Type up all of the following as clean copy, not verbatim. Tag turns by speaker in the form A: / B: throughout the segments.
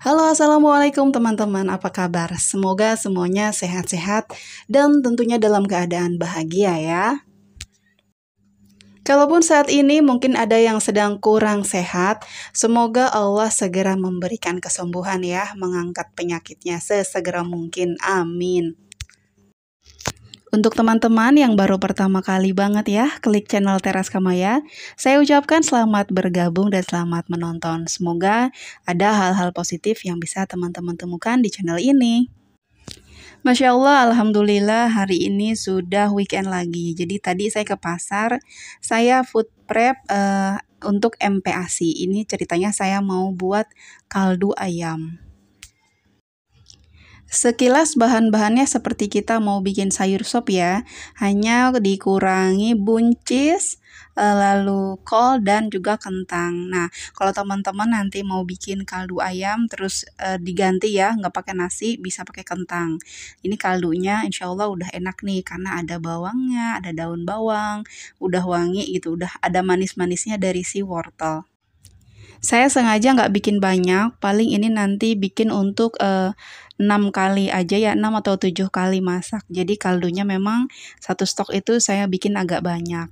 A: Halo, assalamualaikum teman-teman. Apa kabar? Semoga semuanya sehat-sehat dan tentunya dalam keadaan bahagia ya. Kalaupun saat ini mungkin ada yang sedang kurang sehat, semoga Allah segera memberikan kesembuhan ya, mengangkat penyakitnya sesegera mungkin. Amin. Untuk teman-teman yang baru pertama kali banget ya klik channel Teras Kamaya, saya ucapkan selamat bergabung dan selamat menonton. Semoga ada hal-hal positif yang bisa teman-teman temukan di channel ini. Masya Allah, Alhamdulillah hari ini sudah weekend lagi. Jadi tadi saya ke pasar, saya food prep untuk MPASI. Ini ceritanya saya mau buat kaldu ayam. Sekilas bahan-bahannya seperti kita mau bikin sayur sop ya, hanya dikurangi buncis, lalu kol dan juga kentang. Nah, kalau teman-teman nanti mau bikin kaldu ayam terus diganti ya, nggak pakai nasi, bisa pakai kentang. Ini kaldunya insya Allah udah enak nih karena ada bawangnya, ada daun bawang, udah wangi gitu, udah ada manis-manisnya dari si wortel. Saya sengaja nggak bikin banyak, paling ini nanti bikin untuk 6 kali aja ya, 6 atau 7 kali masak. Jadi kaldunya memang satu stok itu saya bikin agak banyak.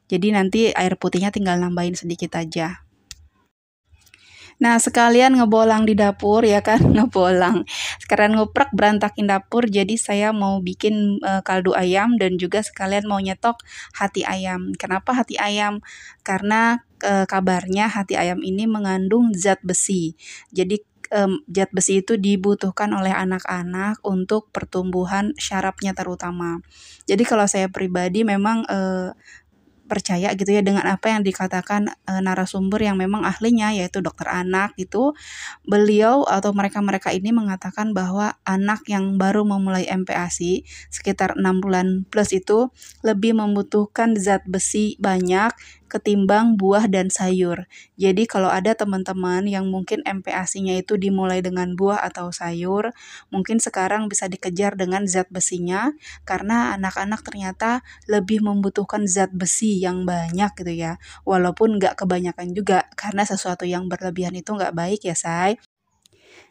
A: Jadi nanti air putihnya tinggal nambahin sedikit aja. Nah, sekalian ngebolang di dapur ya kan, ngebolang. Sekarang nguprek berantakin dapur, jadi saya mau bikin kaldu ayam dan juga sekalian mau nyetok hati ayam. Kenapa hati ayam? Karena kabarnya hati ayam ini mengandung zat besi. Jadi zat besi itu dibutuhkan oleh anak-anak untuk pertumbuhan syarafnya terutama. Jadi kalau saya pribadi memang percaya gitu ya dengan apa yang dikatakan narasumber yang memang ahlinya yaitu dokter anak itu. Beliau atau mereka-mereka ini mengatakan bahwa anak yang baru memulai MPASI sekitar 6 bulan plus itu lebih membutuhkan zat besi banyak ketimbang buah dan sayur. Jadi kalau ada teman-teman yang mungkin MPASI-nya itu dimulai dengan buah atau sayur, mungkin sekarang bisa dikejar dengan zat besinya karena anak-anak ternyata lebih membutuhkan zat besi yang banyak gitu ya. Walaupun nggak kebanyakan juga karena sesuatu yang berlebihan itu nggak baik ya say.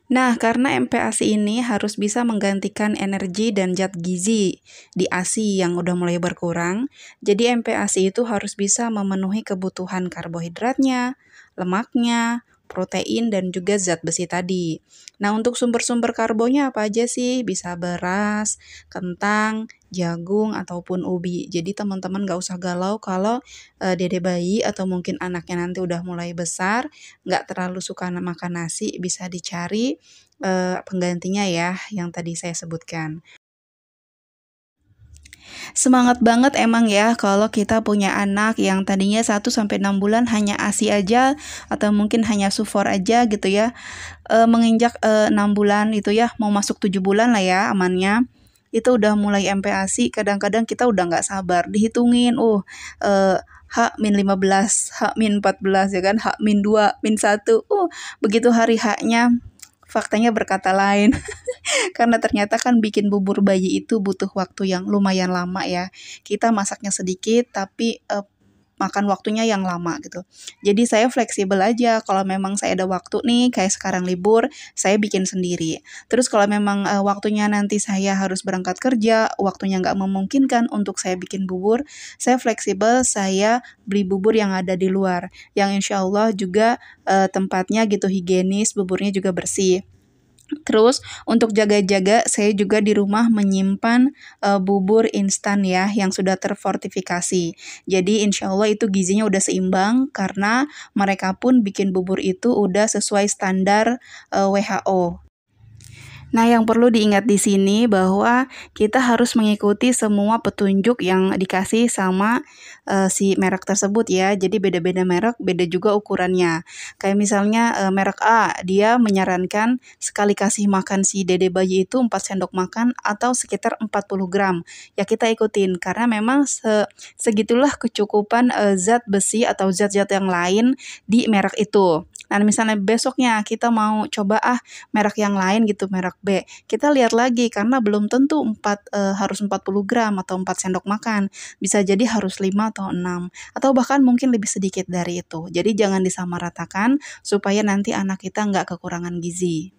A: Nah, karena MPASI ini harus bisa menggantikan energi dan zat gizi di ASI yang udah mulai berkurang, jadi MPASI itu harus bisa memenuhi kebutuhan karbohidratnya, lemaknya, protein, dan juga zat besi tadi. Nah, untuk sumber-sumber karbonya apa aja sih? Bisa beras, kentang, jagung, ataupun ubi. Jadi teman-teman gak usah galau kalau dede bayi atau mungkin anaknya nanti udah mulai besar, nggak terlalu suka makan nasi, bisa dicari penggantinya ya yang tadi saya sebutkan. Semangat banget emang ya kalau kita punya anak yang tadinya 1 sampai 6 bulan hanya ASI aja atau mungkin hanya sufor aja gitu ya. Menginjak 6 bulan itu ya, mau masuk 7 bulan lah ya amannya. Itu udah mulai MPASI, kadang-kadang kita udah nggak sabar dihitungin, H-15, H-14 ya kan, H-2, -1. Begitu hari H-nya faktanya berkata lain. Karena ternyata kan bikin bubur bayi itu butuh waktu yang lumayan lama ya. Kita masaknya sedikit tapi makan waktunya yang lama gitu. Jadi saya fleksibel aja, kalau memang saya ada waktu nih, kayak sekarang libur, saya bikin sendiri. Terus kalau memang waktunya nanti saya harus berangkat kerja, waktunya nggak memungkinkan untuk saya bikin bubur, saya fleksibel, saya beli bubur yang ada di luar, yang insya Allah juga tempatnya gitu higienis, buburnya juga bersih. Terus untuk jaga-jaga saya juga di rumah menyimpan bubur instan ya yang sudah terfortifikasi. Jadi insya Allah itu gizinya udah seimbang karena mereka pun bikin bubur itu udah sesuai standar WHO. Nah, yang perlu diingat di sini bahwa kita harus mengikuti semua petunjuk yang dikasih sama si merek tersebut ya. Jadi beda-beda merek, beda juga ukurannya. Kayak misalnya merek A, dia menyarankan sekali kasih makan si dede bayi itu 4 sendok makan atau sekitar 40 gram. Ya kita ikutin karena memang segitulah kecukupan zat besi atau zat-zat yang lain di merek itu. Nah, misalnya besoknya kita mau coba merek yang lain gitu, merek B. Kita lihat lagi karena belum tentu harus 40 gram atau 4 sendok makan. Bisa jadi harus 5 atau 6 atau bahkan mungkin lebih sedikit dari itu. Jadi jangan disamaratakan supaya nanti anak kita nggak kekurangan gizi.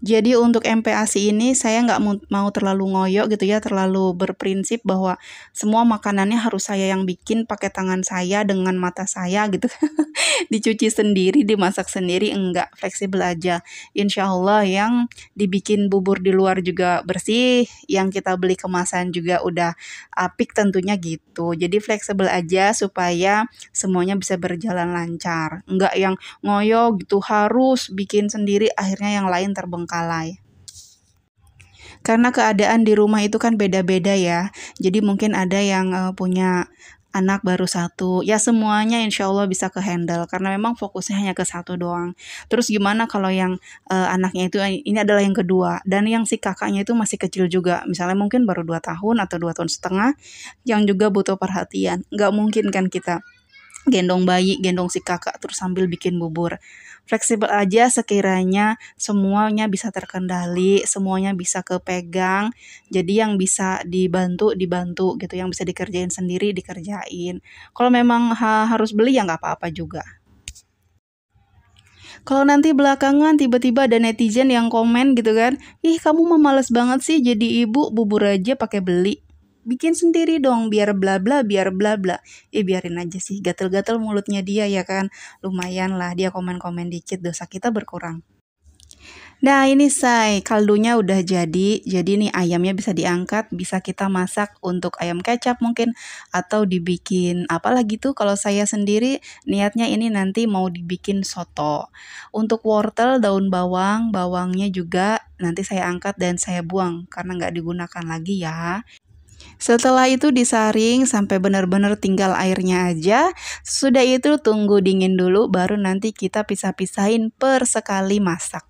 A: Jadi untuk MPASI ini saya nggak mau terlalu ngoyo gitu ya, terlalu berprinsip bahwa semua makanannya harus saya yang bikin pakai tangan saya dengan mata saya gitu. Dicuci sendiri, dimasak sendiri, enggak, fleksibel aja. Insya Allah yang dibikin bubur di luar juga bersih, yang kita beli kemasan juga udah apik tentunya gitu. Jadi fleksibel aja supaya semuanya bisa berjalan lancar. Enggak yang ngoyo gitu harus bikin sendiri akhirnya yang lain terbengkalai. Karena keadaan di rumah itu kan beda-beda ya. Jadi mungkin ada yang punya anak baru satu, ya semuanya insya Allah bisa ke-handle karena memang fokusnya hanya ke satu doang. Terus gimana kalau yang anaknya itu ini adalah yang kedua dan yang si kakaknya itu masih kecil juga, misalnya mungkin baru 2 tahun atau 2 tahun setengah yang juga butuh perhatian. Nggak mungkin kan kita gendong bayi, gendong si kakak terus sambil bikin bubur. Fleksibel aja sekiranya semuanya bisa terkendali, semuanya bisa kepegang. Jadi yang bisa dibantu dibantu gitu, yang bisa dikerjain sendiri dikerjain. Kalau memang harus beli ya nggak apa-apa juga. Kalau nanti belakangan tiba-tiba ada netizen yang komen gitu kan, ih kamu mah males banget sih jadi ibu, bubur aja pakai beli. Bikin sendiri dong biar bla bla biar bla bla. Biarin aja sih, gatel-gatel mulutnya dia ya kan. Lumayan lah dia komen-komen dikit, dosa kita berkurang. Nah ini say, kaldunya udah jadi nih ayamnya bisa diangkat, bisa kita masak untuk ayam kecap mungkin, atau dibikin apa lagi tuh kalau saya sendiri niatnya ini nanti mau dibikin soto. Untuk wortel, daun bawang, bawangnya juga nanti saya angkat dan saya buang karena nggak digunakan lagi ya. Setelah itu disaring sampai benar-benar tinggal airnya aja. Sudah itu tunggu dingin dulu baru nanti kita pisah-pisahin per sekali masak.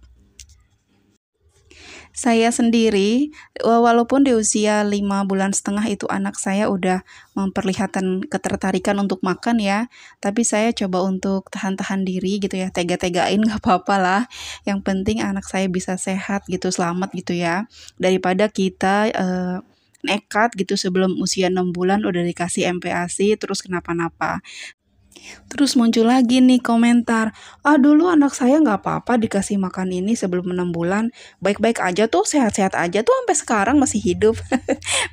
A: Saya sendiri, walaupun di usia 5 bulan setengah itu anak saya udah memperlihatkan ketertarikan untuk makan ya, tapi saya coba untuk tahan-tahan diri gitu ya, tega-tegain nggak apa-apa lah. Yang penting anak saya bisa sehat gitu, selamat gitu ya. Daripada kita nekat gitu sebelum usia 6 bulan udah dikasih MPASI terus kenapa-napa. Terus muncul lagi nih komentar, ah dulu anak saya nggak apa-apa dikasih makan ini sebelum 6 bulan, baik-baik aja tuh, sehat-sehat aja tuh sampai sekarang masih hidup.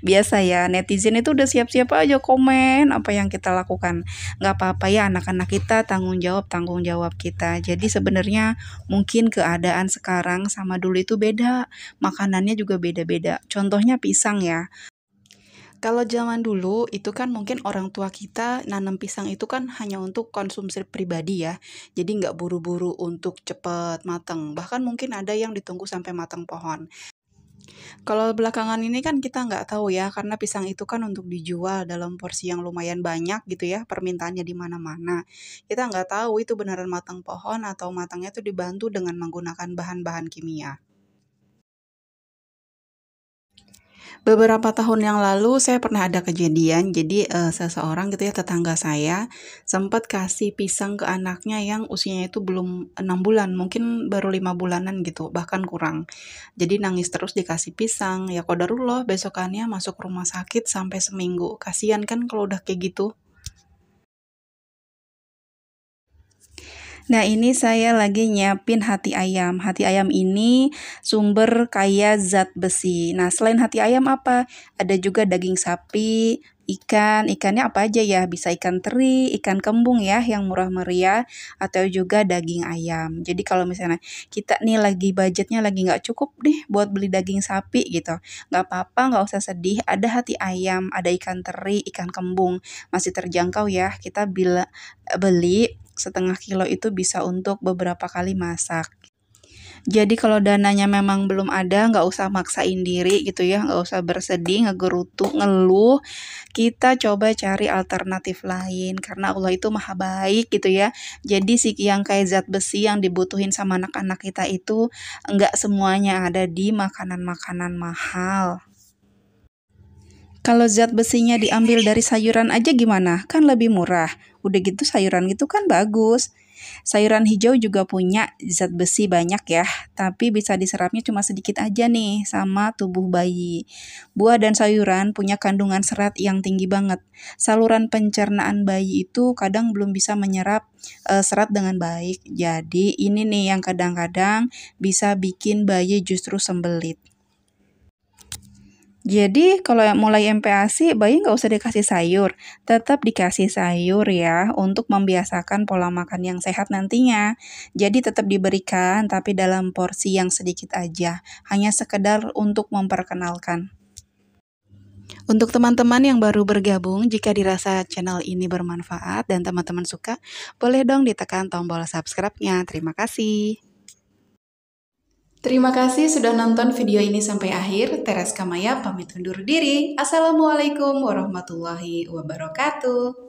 A: Biasa ya, netizen itu udah siap-siap aja komen apa yang kita lakukan. Nggak apa-apa ya, anak-anak kita tanggung jawab kita. Jadi sebenarnya mungkin keadaan sekarang sama dulu itu beda, makanannya juga beda-beda. Contohnya pisang ya. Kalau zaman dulu itu kan mungkin orang tua kita nanam pisang itu kan hanya untuk konsumsi pribadi ya. Jadi nggak buru-buru untuk cepet mateng. Bahkan mungkin ada yang ditunggu sampai matang pohon. Kalau belakangan ini kan kita nggak tahu ya, karena pisang itu kan untuk dijual dalam porsi yang lumayan banyak gitu ya, permintaannya di mana-mana. Kita nggak tahu itu beneran matang pohon atau matangnya itu dibantu dengan menggunakan bahan-bahan kimia. Beberapa tahun yang lalu saya pernah ada kejadian, jadi, seseorang gitu ya, tetangga saya, sempat kasih pisang ke anaknya yang usianya itu belum 6 bulan, mungkin baru 5 bulanan gitu, bahkan kurang. Jadi nangis terus dikasih pisang, ya qadarullah besokannya masuk rumah sakit sampai seminggu. Kasihan kan kalau udah kayak gitu. Nah, ini saya lagi nyiapin hati ayam. Hati ayam ini sumber kaya zat besi. Nah, selain hati ayam apa? Ada juga daging sapi, ikan. Ikannya apa aja ya? Bisa ikan teri, ikan kembung ya yang murah meriah, atau juga daging ayam. Jadi kalau misalnya kita nih lagi budgetnya lagi nggak cukup nih buat beli daging sapi gitu. Nggak apa-apa, nggak usah sedih. Ada hati ayam, ada ikan teri, ikan kembung. Masih terjangkau ya. Kita bila beli 1/2 kilo itu bisa untuk beberapa kali masak. Jadi kalau dananya memang belum ada, nggak usah maksain diri gitu ya, nggak usah bersedih, ngegerutu, ngeluh. Kita coba cari alternatif lain, karena Allah itu maha baik gitu ya. Jadi si yang kayak zat besi yang dibutuhin sama anak-anak kita itu, nggak semuanya ada di makanan-makanan mahal. Kalau zat besinya diambil dari sayuran aja gimana? Kan lebih murah. Udah gitu sayuran itu kan bagus. Sayuran hijau juga punya zat besi banyak ya, tapi bisa diserapnya cuma sedikit aja nih sama tubuh bayi. Buah dan sayuran punya kandungan serat yang tinggi banget. Saluran pencernaan bayi itu kadang belum bisa menyerap serat dengan baik. Jadi ini nih yang kadang-kadang bisa bikin bayi justru sembelit. Jadi kalau mulai MPASI, bayi nggak usah dikasih sayur, tetap dikasih sayur ya untuk membiasakan pola makan yang sehat nantinya. Jadi tetap diberikan tapi dalam porsi yang sedikit aja, hanya sekedar untuk memperkenalkan. Untuk teman-teman yang baru bergabung, jika dirasa channel ini bermanfaat dan teman-teman suka, boleh dong ditekan tombol subscribe-nya. Terima kasih. Terima kasih sudah nonton video ini sampai akhir. Tereska Maya pamit undur diri. Assalamualaikum warahmatullahi wabarakatuh.